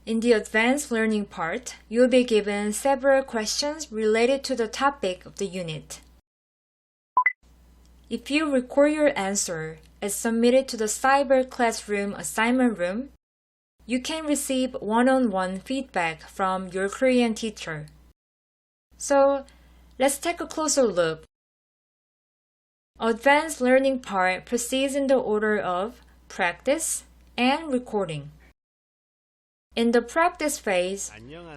In the advanced learning part, you'll be given several questions related to the topic of the unit. If you record your answer and submit it to the Cyber Classroom assignment room, you can receive one-on-one feedback from your Korean teacher. So, let's take a closer look. Advanced learning part proceeds in the order of practice and recording. In the practice phase,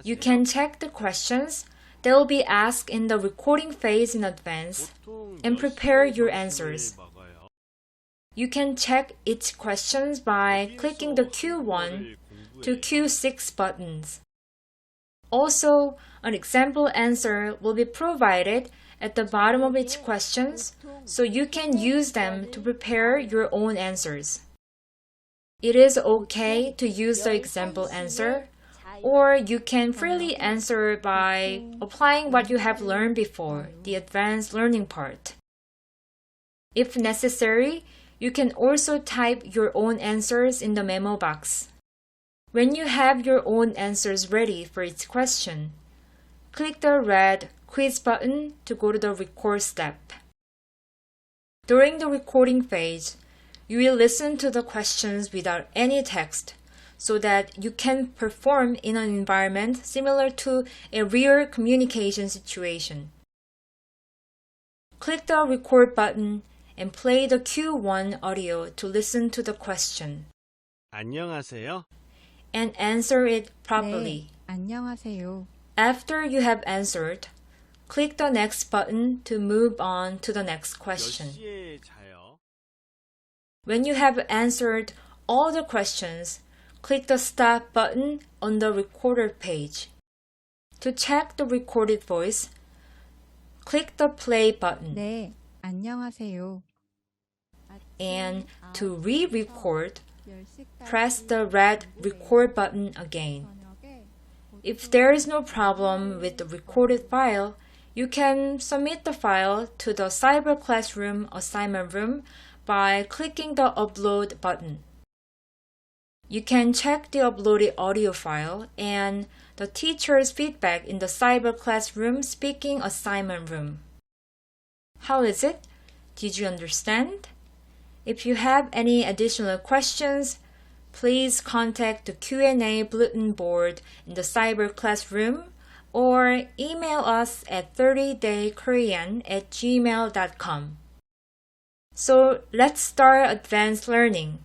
you can check the questions that will be asked in the recording phase in advance and prepare your answers. You can check each question by clicking the Q1 to Q6 buttons. Also, an example answer will be provided at the bottom of each question, so you can use them to prepare your own answers. It is okay to use the example answer, or you can freely answer by applying what you have learned before, the advanced learning part. If necessary, you can also type your own answers in the memo box. When you have your own answers ready for each question, click the red quiz button to go to the record step. During the recording phase, you will listen to the questions without any text so that you can perform in an environment similar to a real communication situation. Click the record button and play the Q1 audio to listen to the question. 안녕하세요. And answer it properly. 네, 안녕하세요. After you have answered, click the next button to move on to the next question. 몇 시에 자요? When you have answered all the questions, click the stop button on the recorder page. To check the recorded voice, click the play button. 네, 안녕하세요. And to re-record, press the red record button again. If there is no problem with the recorded file, you can submit the file to the Cyber Classroom assignment room by clicking the upload button. You can check the uploaded audio file and the teacher's feedback in the Cyber Classroom speaking assignment room. How is it? Did you understand? If you have any additional questions, please contact the Q&A bulletin board in the Cyber Classroom or email us at 30daykorean@gmail.com. So let's start advanced learning.